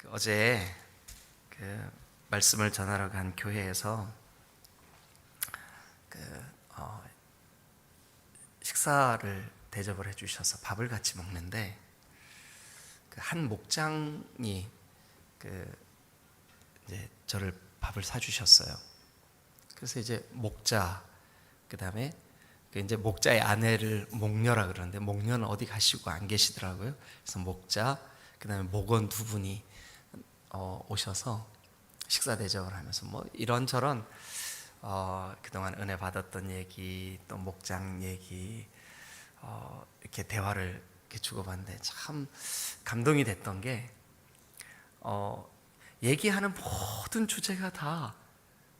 어제 말씀을 전하러 간 교회에서 식사를 대접을 해주셔서 밥을 같이 먹는데 한 목장이 이제 저를 밥을 사주셨어요. 그래서 이제 목자, 그 다음에 이제 목자의 아내를 목녀라 그러는데 목녀는 어디 가시고 안 계시더라고요. 그래서 목자, 그 다음에 목원 두 분이 오셔서 식사 대접을 하면서 뭐 이런저런 그동안 은혜 받았던 얘기, 또 목장 얘기, 이렇게 대화를 이렇게 주고받는데 참 감동이 됐던 게 얘기하는 모든 주제가 다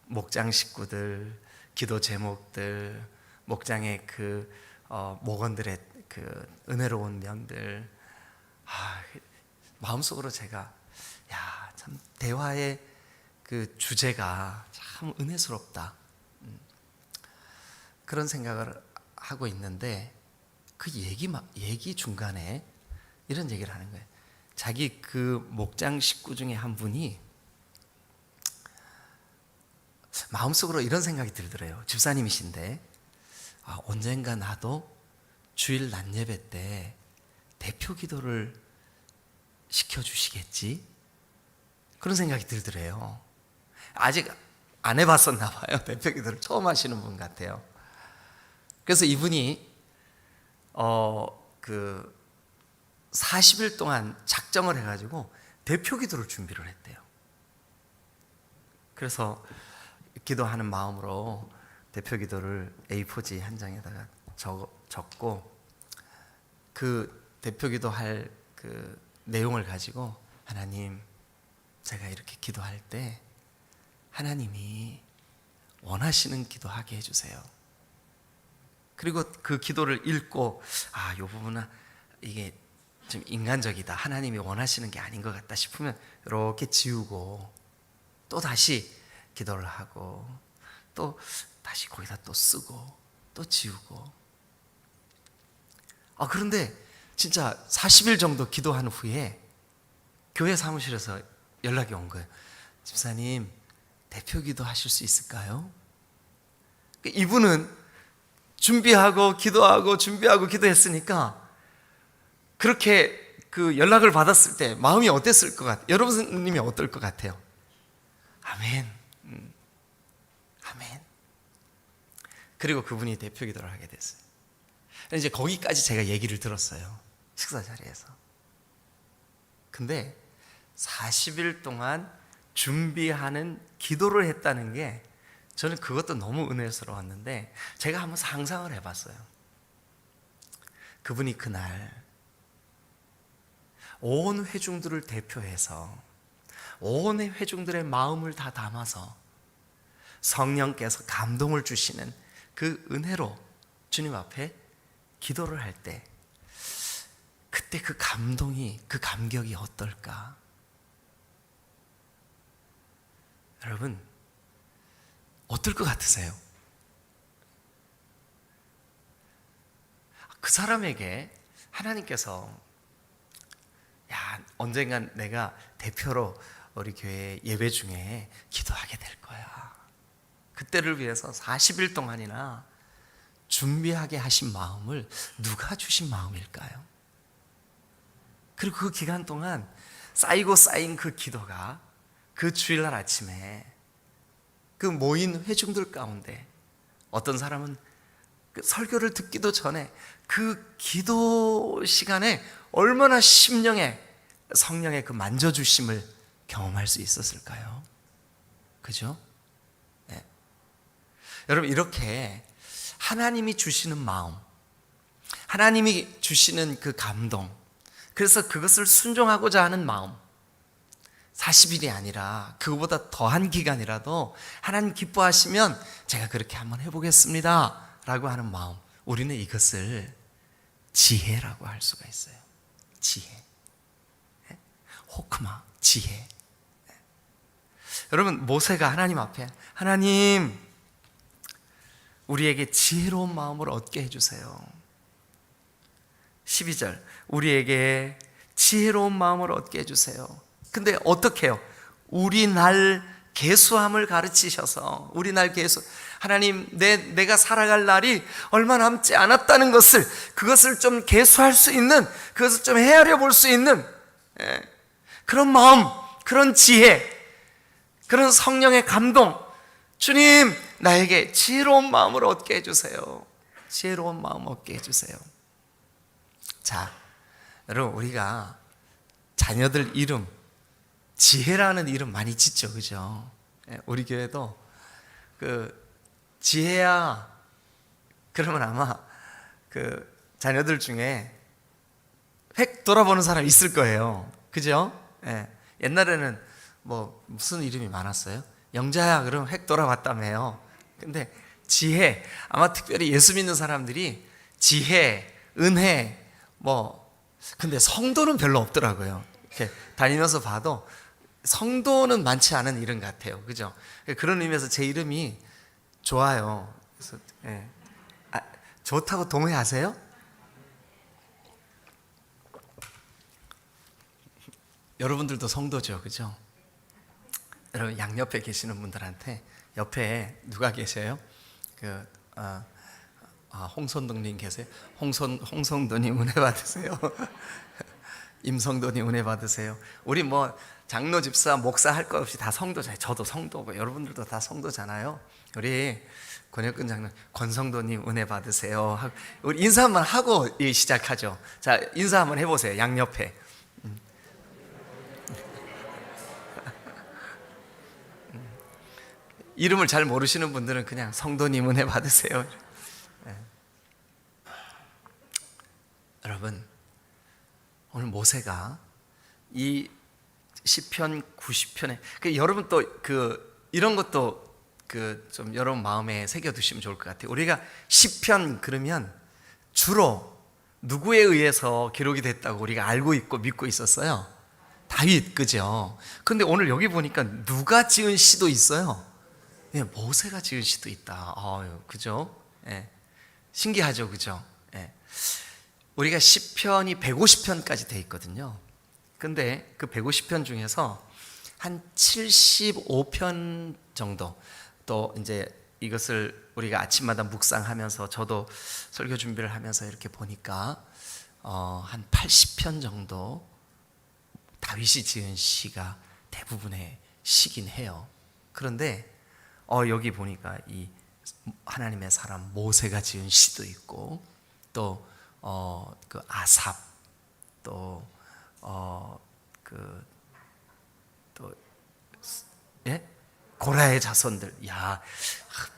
목장 식구들, 기도 제목들, 목장의 목원들의 은혜로운 면들. 마음속으로 제가 참 대화의 주제가 참 은혜스럽다, 그런 생각을 하고 있는데 그 얘기 중간에 이런 얘기를 하는 거예요. 자기 목장 식구 중에 한 분이 마음속으로 이런 생각이 들더래요. 집사님이신데 언젠가 나도 주일 낮 예배 때 대표 기도를 시켜주시겠지? 그런 생각이 들더래요. 아직 안 해봤었나 봐요. 대표 기도를 처음 하시는 분 같아요. 그래서 이분이 40일 동안 작정을 해가지고 대표 기도를 준비를 했대요. 그래서 기도하는 마음으로 대표 기도를 A4지 한 장에다가 적고 대표 기도할 내용을 가지고, 하나님, 제가 이렇게 기도할 때 하나님이 원하시는 기도하게 해주세요. 그리고 그 기도를 읽고 이 부분은 이게 좀 인간적이다, 하나님이 원하시는 게 아닌 것 같다 싶으면 이렇게 지우고 또 다시 기도를 하고 또 다시 거기다 또 쓰고 또 지우고. 그런데 진짜 40일 정도 기도한 후에 교회 사무실에서 연락이 온 거예요. 집사님, 대표 기도 하실 수 있을까요? 이분은 준비하고 기도하고 준비하고 기도했으니까 그렇게 연락을 받았을 때 마음이 어땠을 것 같아요? 여러분님이 어떨 것 같아요? 아멘. 아멘. 그리고 그분이 대표 기도를 하게 됐어요. 이제 거기까지 제가 얘기를 들었어요, 식사 자리에서. 근데 40일 동안 준비하는 기도를 했다는 게 저는 그것도 너무 은혜스러웠는데, 제가 한번 상상을 해봤어요. 그분이 그날 온 회중들을 대표해서 온 회중들의 마음을 다 담아서 성령께서 감동을 주시는 그 은혜로 주님 앞에 기도를 할 때, 그때 그 감동이, 그 감격이 어떨까? 여러분, 어떨 것 같으세요? 그 사람에게 하나님께서 언젠간 내가 대표로 우리 교회 예배 중에 기도하게 될 거야, 그때를 위해서 40일 동안이나 준비하게 하신 마음을 누가 주신 마음일까요? 그리고 그 기간 동안 쌓이고 쌓인 그 기도가 그 주일날 아침에 그 모인 회중들 가운데 어떤 사람은 설교를 듣기도 전에 그 기도 시간에 얼마나 심령에 성령의 그 만져주심을 경험할 수 있었을까요? 그죠? 네. 여러분, 이렇게 하나님이 주시는 마음, 하나님이 주시는 그 감동, 그래서 그것을 순종하고자 하는 마음, 40일이 아니라 그거보다 더한 기간이라도 하나님 기뻐하시면 제가 그렇게 한번 해보겠습니다 라고 하는 마음, 우리는 이것을 지혜라고 할 수가 있어요. 지혜, 호크마, 지혜. 여러분, 모세가 하나님 앞에, 하나님, 우리에게 지혜로운 마음을 얻게 해주세요. 12절, 우리에게 지혜로운 마음을 얻게 해주세요. 근데 어떻게 해요? 우리 날 계수함을 가르치셔서 우리 날 계수, 하나님 내가 살아갈 날이 얼마 남지 않았다는 것을, 그것을 좀 계수할 수 있는, 그것을 좀 헤아려 볼 수 있는 그런 마음, 그런 지혜, 그런 성령의 감동, 주님 나에게 지혜로운 마음을 얻게 해주세요. 지혜로운 마음 얻게 해주세요. 자, 여러분, 우리가 자녀들 이름 지혜라는 이름 많이 짓죠, 그죠? 우리 교회도 그 지혜야 그러면 아마 그 자녀들 중에 획 돌아보는 사람 있을 거예요, 그죠? 옛날에는 뭐 무슨 이름이 많았어요? 영자야 그러면 획 돌아봤다며요. 근데 지혜, 아마 특별히 예수 믿는 사람들이 지혜, 은혜, 뭐 근데 성도는 별로 없더라고요. 이렇게 다니면서 봐도 성도는 많지 않은 이름 같아요, 그죠? 그런 의미에서 제 이름이 좋아요. 그래서 좋다고 동의하세요? 여러분들도 성도죠, 그죠? 여러분 양옆에 계시는 분들한테, 옆에 누가 계세요? 홍선동님 계세요? 홍성도님 은혜 받으세요. 임성도님 은혜 받으세요. 우리 뭐 장로, 집사, 목사 할 것 없이 다 성도잖아요. 저도 성도고 여러분들도 다 성도잖아요. 우리 권혁근 장로, 권성도님 은혜 받으세요. 우리 인사 한번 하고 시작하죠. 자, 인사 한번 해보세요. 양옆에. 이름을 잘 모르시는 분들은 그냥 성도님 은혜 받으세요. 여러분, 오늘 모세가 이 시편 90편에 여러분 또 이런 것도 좀 여러분 마음에 새겨 두시면 좋을 것 같아요. 우리가 시편 그러면 주로 누구에 의해서 기록이 됐다고 우리가 알고 있고 믿고 있었어요? 다윗, 그죠? 근데 오늘 여기 보니까 누가 지은 시도 있어요? 모세가 지은 시도 있다. 그죠? 신기하죠, 그죠? 우리가 시편이 150편까지 돼 있거든요. 근데 그 150편 중에서 한 75편 정도, 또 이제 이것을 우리가 아침마다 묵상하면서 저도 설교 준비를 하면서 이렇게 보니까 한 80편 정도 다윗이 지은 시가 대부분의 시긴 해요. 그런데 여기 보니까 이 하나님의 사람 모세가 지은 시도 있고, 또 그 아삽, 또 고라의 자손들,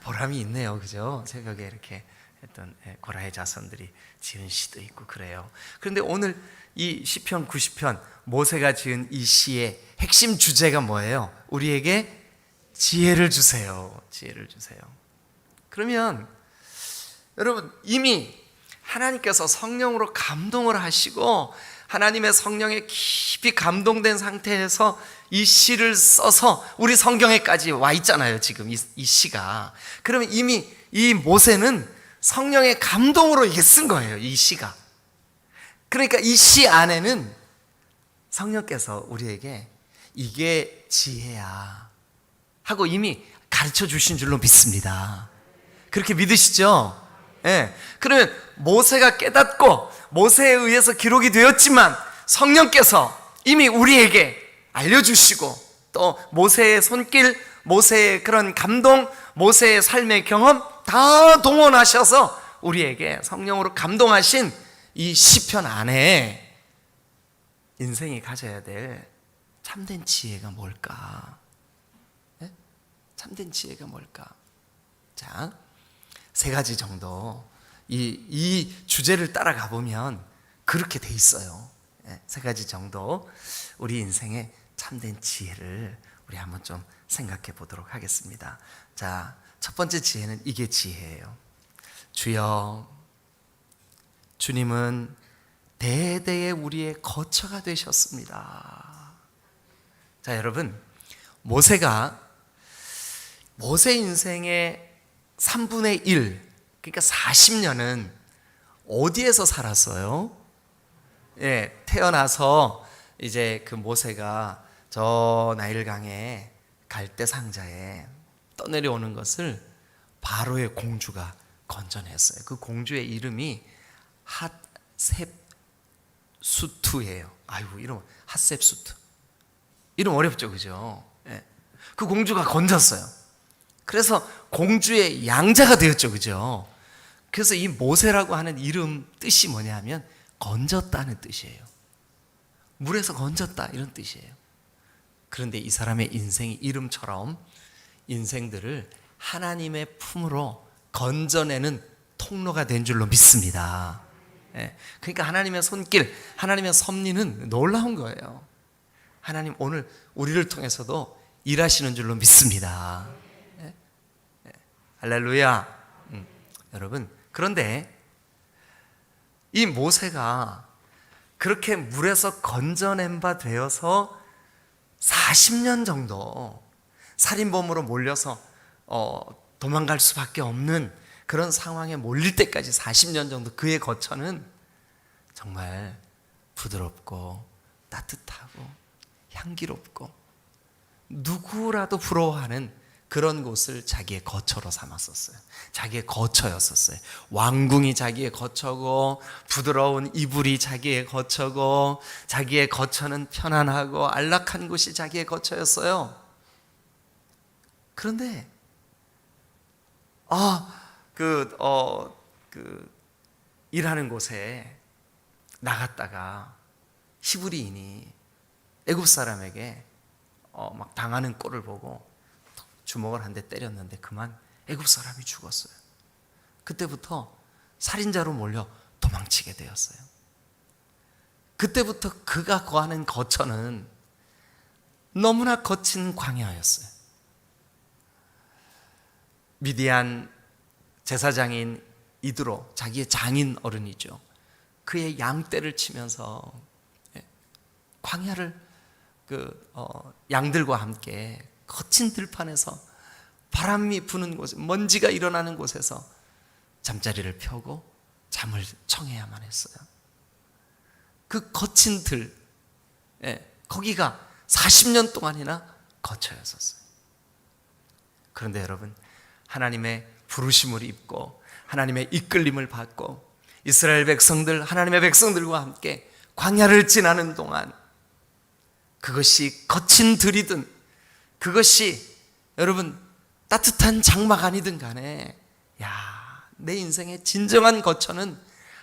보람이 있네요, 그죠? 새벽에 이렇게 했던 고라의 자손들이 지은 시도 있고 그래요. 그런데 오늘 이 시편 90편 모세가 지은 이 시의 핵심 주제가 뭐예요? 우리에게 지혜를 주세요. 지혜를 주세요. 그러면 여러분, 이미 하나님께서 성령으로 감동을 하시고 하나님의 성령에 깊이 감동된 상태에서 이 시를 써서 우리 성경에까지 와 있잖아요, 지금 이 시가. 그러면 이미 이 모세는 성령의 감동으로 이게 쓴 거예요, 이 시가. 그러니까 이 시 안에는 성령께서 우리에게 이게 지혜야 하고 이미 가르쳐 주신 줄로 믿습니다. 그렇게 믿으시죠? 그러면 모세가 깨닫고 모세에 의해서 기록이 되었지만 성령께서 이미 우리에게 알려주시고, 또 모세의 손길, 모세의 그런 감동, 모세의 삶의 경험 다 동원하셔서 우리에게 성령으로 감동하신 이 시편 안에 인생이 가져야 될 참된 지혜가 뭘까? 참된 지혜가 뭘까? 자, 세 가지 정도 이 주제를 따라가 보면 그렇게 돼 있어요. 세 가지 정도 우리 인생의 참된 지혜를 우리 한번 좀 생각해 보도록 하겠습니다. 자, 첫 번째 지혜는 이게 지혜예요. 주여, 주님은 대대의 우리의 거처가 되셨습니다. 자, 여러분, 모세 인생의 3분의 1, 그러니까 40년은 어디에서 살았어요? 태어나서 이제 그 모세가 저 나일강의 갈대 상자에 떠내려오는 것을 바로의 공주가 건져냈어요. 그 공주의 이름이 핫셉수트예요. 아이고, 이름 핫셉수트. 이름 어렵죠, 그죠? 예. 그 공주가 건졌어요. 그래서 공주의 양자가 되었죠, 그죠? 그래서 이 모세라고 하는 이름 뜻이 뭐냐 하면 건졌다는 뜻이에요. 물에서 건졌다, 이런 뜻이에요. 그런데 이 사람의 인생이 이름처럼 인생들을 하나님의 품으로 건져내는 통로가 된 줄로 믿습니다. 그러니까 하나님의 손길, 하나님의 섭리는 놀라운 거예요. 하나님 오늘 우리를 통해서도 일하시는 줄로 믿습니다. 할렐루야. 여러분, 그런데 이 모세가 그렇게 물에서 건져낸 바 되어서 40년 정도 살인범으로 몰려서 도망갈 수밖에 없는 그런 상황에 몰릴 때까지 40년 정도 그의 거처는 정말 부드럽고 따뜻하고 향기롭고 누구라도 부러워하는 그런 곳을 자기의 거처로 삼았었어요. 자기의 거처였었어요. 왕궁이 자기의 거처고, 부드러운 이불이 자기의 거처고, 자기의 거처는 편안하고 안락한 곳이 자기의 거처였어요. 그런데 일하는 곳에 나갔다가 히브리인이 애굽 사람에게 막 당하는 꼴을 보고 주먹을 한 대 때렸는데 그만 애굽 사람이 죽었어요. 그때부터 살인자로 몰려 도망치게 되었어요. 그때부터 그가 거하는 거처는 너무나 거친 광야였어요. 미디안 제사장인 이드로, 자기의 장인 어른이죠. 그의 양떼를 치면서 광야를 양들과 함께 거친 들판에서 바람이 부는 곳, 먼지가 일어나는 곳에서 잠자리를 펴고 잠을 청해야만 했어요. 그 거친 들, 거기가 40년 동안이나 거처였었어요. 그런데 여러분, 하나님의 부르심을 입고 하나님의 이끌림을 받고 이스라엘 백성들, 하나님의 백성들과 함께 광야를 지나는 동안 그것이 거친 들이든 그것이 여러분 따뜻한 장마가 아니든 간에 내 인생의 진정한 거처는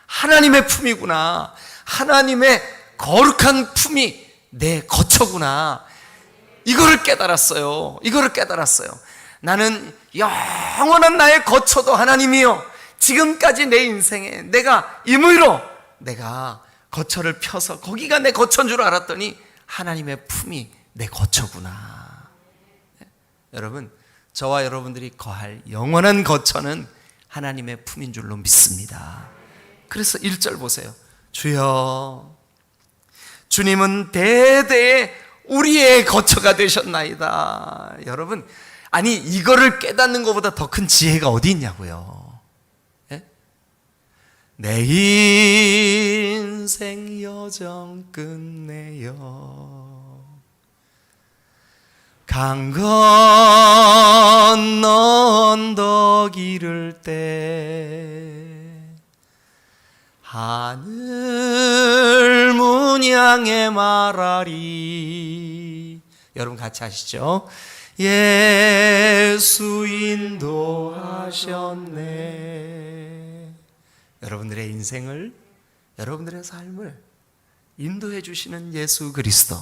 하나님의 품이구나, 하나님의 거룩한 품이 내 거처구나, 이거를 깨달았어요. 나는 영원한 나의 거처도 하나님이요, 지금까지 내 인생에 내가 임의로 내가 거처를 펴서 거기가 내 거처인 줄 알았더니 하나님의 품이 내 거처구나. 여러분, 저와 여러분들이 거할 영원한 거처는 하나님의 품인 줄로 믿습니다. 그래서 1절 보세요. 주여, 주님은 대대에 우리의 거처가 되셨나이다. 여러분, 아니 이거를 깨닫는 것보다 더 큰 지혜가 어디 있냐고요. 내 인생 여정 끝내요 강 건너 언덕 이를 때 하늘 문양에 말하리. 여러분 같이 하시죠. 예수 인도하셨네. 여러분들의 인생을, 여러분들의 삶을 인도해 주시는 예수 그리스도,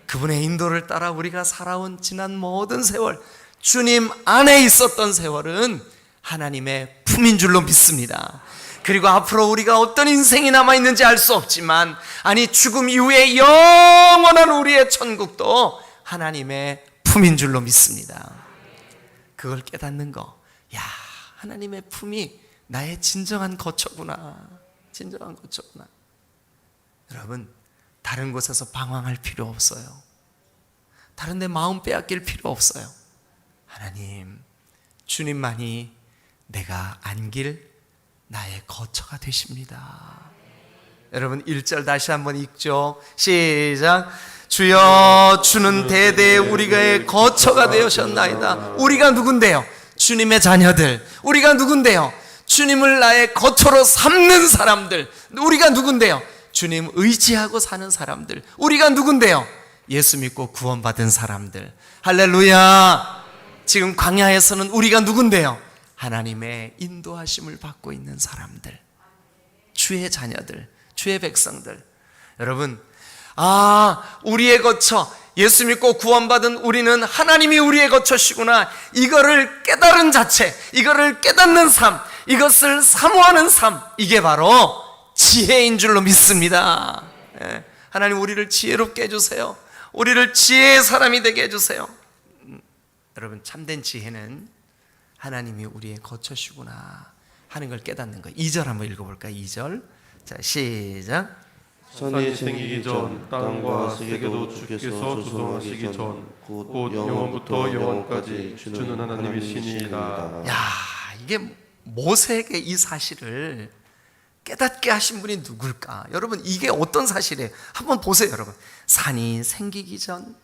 그분의 인도를 따라 우리가 살아온 지난 모든 세월, 주님 안에 있었던 세월은 하나님의 품인 줄로 믿습니다. 그리고 앞으로 우리가 어떤 인생이 남아있는지 알 수 없지만, 아니 죽음 이후에 영원한 우리의 천국도 하나님의 품인 줄로 믿습니다. 그걸 깨닫는 거, 하나님의 품이 나의 진정한 거처구나, 진정한 거처구나. 여러분, 다른 곳에서 방황할 필요 없어요. 다른 데 마음 빼앗길 필요 없어요. 하나님, 주님만이 내가 안길 나의 거처가 되십니다. 여러분 1절 다시 한번 읽죠. 시작. 주여, 주는 대대에 우리의 거처가 되셨나이다. 우리가 누군데요? 주님의 자녀들. 우리가 누군데요? 주님을 나의 거처로 삼는 사람들. 우리가 누군데요? 주님 의지하고 사는 사람들. 우리가 누군데요? 예수 믿고 구원받은 사람들. 할렐루야. 지금 광야에서는 우리가 누군데요? 하나님의 인도하심을 받고 있는 사람들, 주의 자녀들, 주의 백성들. 여러분, 우리의 거처, 예수 믿고 구원받은 우리는 하나님이 우리의 거처시구나, 이거를 깨달은 자체, 이거를 깨닫는 삶, 이것을 사모하는 삶, 이게 바로 지혜인 줄로 믿습니다. 하나님, 우리를 지혜롭게 해주세요. 우리를 지혜의 사람이 되게 해주세요. 여러분, 참된 지혜는 하나님이 우리의 거처시구나 하는 걸 깨닫는 거예요. 2절 한번 읽어볼까요? 2절. 자, 시작. 산이 생기기 전 땅과 세계도 주께서 조성하시기 전 곧 영원부터 영원까지 주는 하나님이시니이다. 야, 이게 모세에게 이 사실을 깨닫게 하신 분이 누굴까? 여러분, 이게 어떤 사실이에요? 한번 보세요, 여러분. 산이 생기기 전,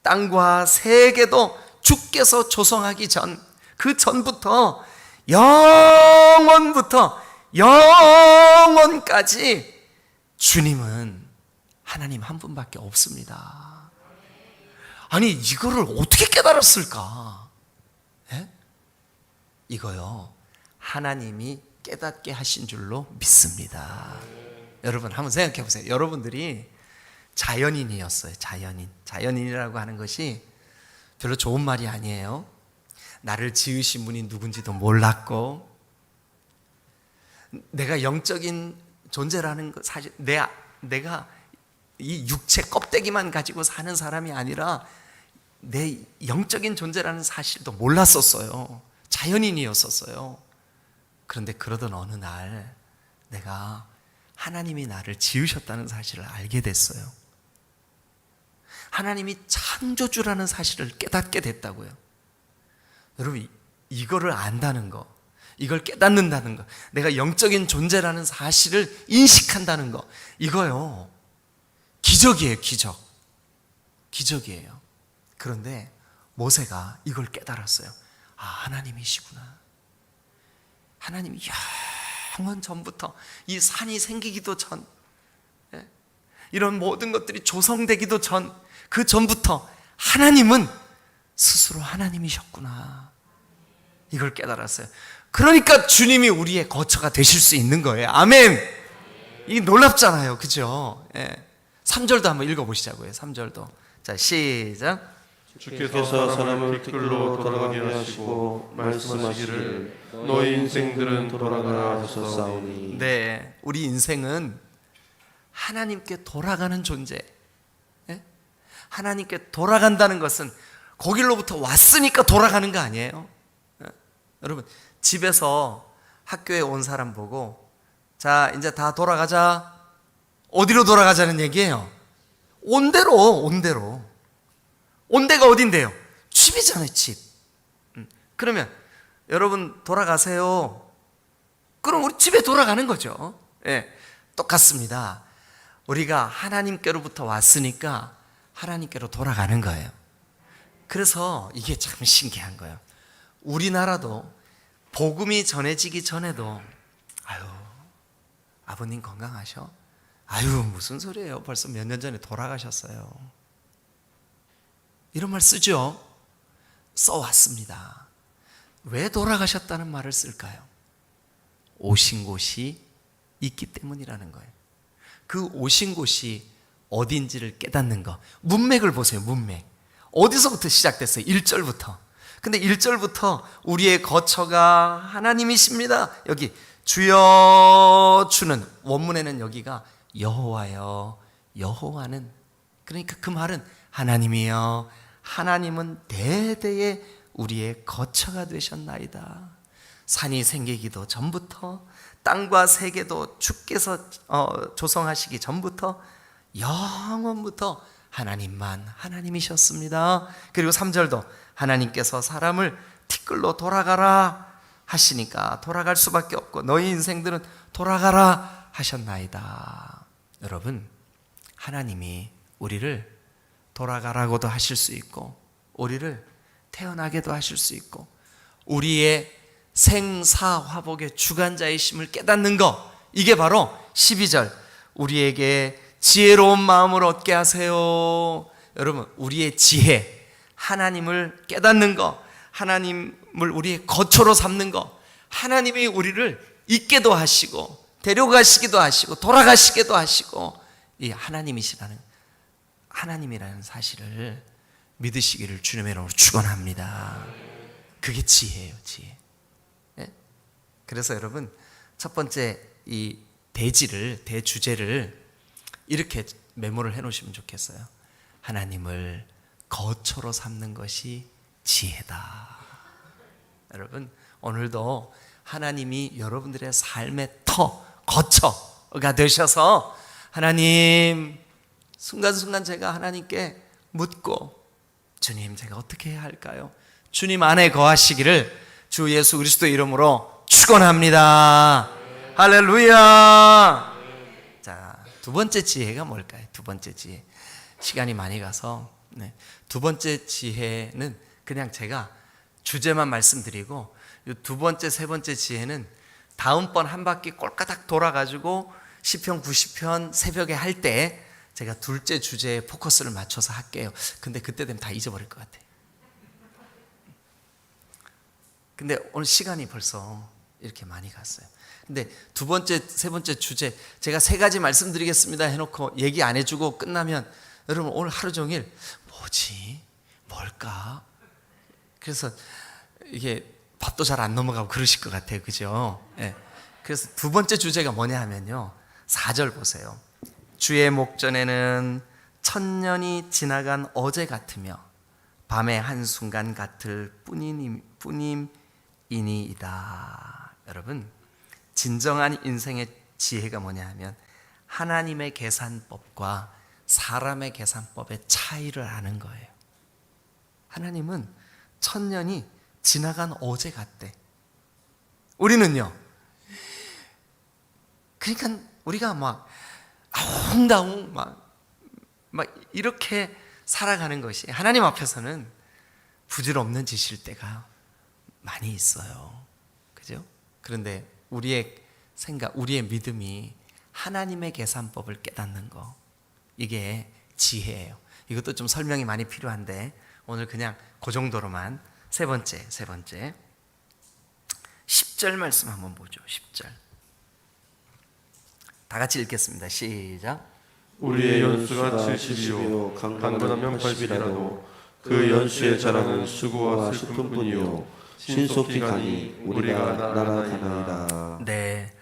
땅과 세계도 주께서 조성하기 전, 그 전부터 영원부터 영원까지 주님은 하나님 한 분밖에 없습니다. 아니, 이거를 어떻게 깨달았을까? 예? 이거요, 하나님이 깨닫게 하신 줄로 믿습니다. 여러분, 한번 생각해 보세요. 여러분들이 자연인이었어요. 자연인이라고 하는 것이 별로 좋은 말이 아니에요. 나를 지으신 분이 누군지도 몰랐고, 내가 영적인 존재라는 것, 사실 내가 이 육체 껍데기만 가지고 사는 사람이 아니라 내 영적인 존재라는 사실도 몰랐었어요. 자연인이었었어요. 그런데 그러던 어느 날 내가 하나님이 나를 지으셨다는 사실을 알게 됐어요. 하나님이 창조주라는 사실을 깨닫게 됐다고요. 여러분, 이거를 안다는 거, 이걸 깨닫는다는 거, 내가 영적인 존재라는 사실을 인식한다는 거, 이거요, 기적이에요. 기적이에요. 그런데 모세가 이걸 깨달았어요. 하나님이시구나. 하나님이 영원 전부터, 이 산이 생기기도 전, 이런 모든 것들이 조성되기도 전, 그 전부터 하나님은 스스로 하나님이셨구나, 이걸 깨달았어요. 그러니까 주님이 우리의 거처가 되실 수 있는 거예요. 아멘. 이게 놀랍잖아요, 그죠? 3절도 한번 읽어보시자고요. 3절도. 자, 시작. 주께서 사람을 티끌로 돌아가게 하시고 말씀하시기를 너희 인생들은 돌아가라 하셨사오니. 네, 우리 인생은 하나님께 돌아가는 존재. 하나님께 돌아간다는 것은 거길로부터 왔으니까 돌아가는 거 아니에요? 여러분, 집에서 학교에 온 사람 보고, 자, 이제 다 돌아가자. 어디로 돌아가자는 얘기예요? 온대로. 온데가 어딘데요? 집이잖아요, 집. 그러면 여러분 돌아가세요. 그럼 우리 집에 돌아가는 거죠. 똑같습니다. 우리가 하나님께로부터 왔으니까 하나님께로 돌아가는 거예요. 그래서 이게 참 신기한 거예요. 우리나라도 복음이 전해지기 전에도 아버님 건강하셔? 무슨 소리예요? 벌써 몇 년 전에 돌아가셨어요. 이런 말 쓰죠? 써왔습니다. 왜 돌아가셨다는 말을 쓸까요? 오신 곳이 있기 때문이라는 거예요. 그 오신 곳이 어딘지를 깨닫는 거. 문맥을 보세요, 문맥. 어디서부터 시작됐어요? 1절부터. 근데 1절부터 우리의 거처가 하나님이십니다. 여기 주여, 주는, 원문에는 여기가 여호와여, 여호와는, 그러니까 그 말은 하나님이여, 하나님은 대대에 우리의 거처가 되셨나이다. 산이 생기기도 전부터, 땅과 세계도 주께서 조성하시기 전부터, 영원부터 하나님만 하나님이셨습니다. 그리고 3절도 하나님께서 사람을 티끌로 돌아가라 하시니까 돌아갈 수밖에 없고 너희 인생들은 돌아가라 하셨나이다. 여러분, 하나님이 우리를 돌아가라고도 하실 수 있고, 우리를 태어나게도 하실 수 있고, 우리의 생사화복의 주관자이심을 깨닫는 것, 이게 바로 12절 우리에게 지혜로운 마음을 얻게 하세요. 여러분, 우리의 지혜, 하나님을 깨닫는 것, 하나님을 우리의 거처로 삼는 것, 하나님이 우리를 있게도 하시고 데려가시기도 하시고 돌아가시기도 하시고, 이 하나님이라는 사실을 믿으시기를 주님의 이름으로 축원합니다. 그게 지혜예요, 지혜. 예? 그래서 여러분, 첫 번째 이 대주제를 이렇게 메모를 해놓으시면 좋겠어요. 하나님을 거처로 삼는 것이 지혜다. 여러분, 오늘도 하나님이 여러분들의 삶의 거처가 되셔서, 하나님, 순간순간 제가 하나님께 묻고, 주님, 제가 어떻게 해야 할까요? 주님 안에 거하시기를 주 예수 그리스도의 이름으로 축원합니다. 할렐루야. 자, 두 번째 지혜가 뭘까요? 두 번째 지혜. 시간이 많이 가서, 두 번째 지혜는 그냥 제가 주제만 말씀드리고, 두 번째, 세 번째 지혜는 다음번 한 바퀴 꼴까닥 돌아가지고 시편 90편 새벽에 할 때 제가 둘째 주제에 포커스를 맞춰서 할게요. 근데 그때 되면 다 잊어버릴 것 같아요. 근데 오늘 시간이 벌써 이렇게 많이 갔어요. 근데 두 번째, 세 번째 주제 제가 세 가지 말씀드리겠습니다 해놓고 얘기 안 해주고 끝나면 여러분 오늘 하루 종일 뭐지? 뭘까? 그래서 이게 밥도 잘 안 넘어가고 그러실 것 같아요. 그죠? 네. 그래서 두 번째 주제가 뭐냐 하면요, 4절 보세요. 주의 목전에는 천년이 지나간 어제 같으며 밤의 한순간 같을 뿐임이니이다. 여러분, 진정한 인생의 지혜가 뭐냐 하면 하나님의 계산법과 사람의 계산법의 차이를 아는 거예요. 하나님은 천년이 지나간 어제 같대. 우리는요, 그러니까 우리가 막 아웅다웅 막 이렇게 살아가는 것이 하나님 앞에서는 부질없는 짓일 때가 많이 있어요. 그죠? 그런데 우리의 생각, 우리의 믿음이 하나님의 계산법을 깨닫는 거, 이게 지혜예요. 이것도 좀 설명이 많이 필요한데 오늘 그냥 그 정도로만. 세 번째 10절 말씀 한번 보죠. 10절 다 같이 읽겠습니다. 시작. 우리의 연수가 70이요 강건하면 80이라도 그 연수의 자랑은 수고와 슬픔뿐이요 신속히 가니 우리가 나나가나이다. 네,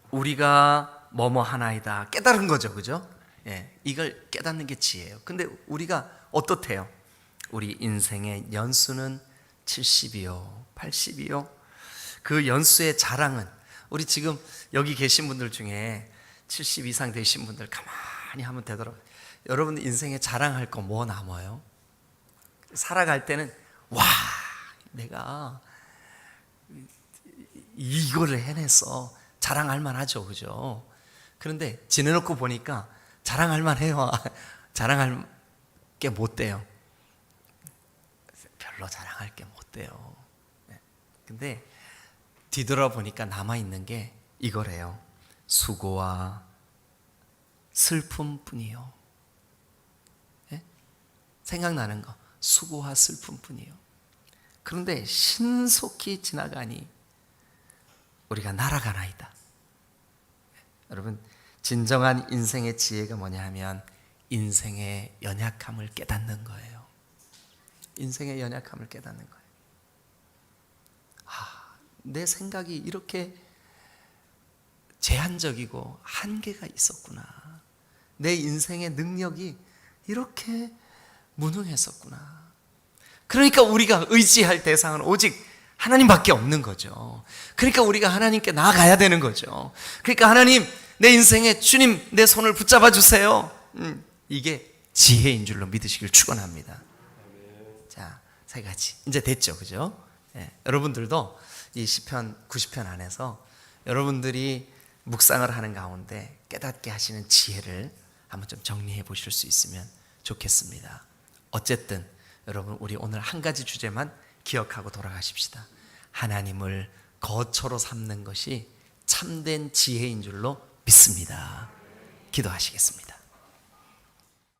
우리가 뭐뭐 하나이다 깨달은 거죠. 그죠? 예, 이걸 깨닫는 게 지혜예요. 근데 우리가 어떻대요? 우리 인생의 연수는 70이요 80이요. 그 연수의 자랑은, 우리 지금 여기 계신 분들 중에 70 이상 되신 분들 가만히 하면 되더라고요. 여러분 인생에 자랑할 거 뭐 남아요? 살아갈 때는 와, 내가 이거를 해냈어, 자랑할 만하죠. 그죠? 그런데 지내놓고 보니까 자랑할 만해요. 자랑할 게 못 돼요. 별로 자랑할 게 못 돼요. 근데 뒤돌아보니까 남아있는 게 이거래요. 수고와 슬픔뿐이요. 예? 생각나는 거 수고와 슬픔뿐이요. 그런데 신속히 지나가니 우리가 날아가나이다. 여러분, 진정한 인생의 지혜가 뭐냐 하면 인생의 연약함을 깨닫는 거예요. 인생의 연약함을 깨닫는 거예요. 내 생각이 이렇게 제한적이고 한계가 있었구나. 내 인생의 능력이 이렇게 무능했었구나. 그러니까 우리가 의지할 대상은 오직 하나님밖에 없는 거죠. 그러니까 우리가 하나님께 나아가야 되는 거죠. 그러니까 하나님, 내 인생에 주님 내 손을 붙잡아 주세요. 이게 지혜인 줄로 믿으시길 축원합니다. 자, 세 가지 이제 됐죠, 그죠? 여러분들도 이 시편 90편 안에서 여러분들이 묵상을 하는 가운데 깨닫게 하시는 지혜를 한번 좀 정리해 보실 수 있으면 좋겠습니다. 어쨌든 여러분 우리 오늘 한 가지 주제만 기억하고 돌아가십시다. 하나님을 거처로 삼는 것이 참된 지혜인 줄로 믿습니다. 기도하시겠습니다.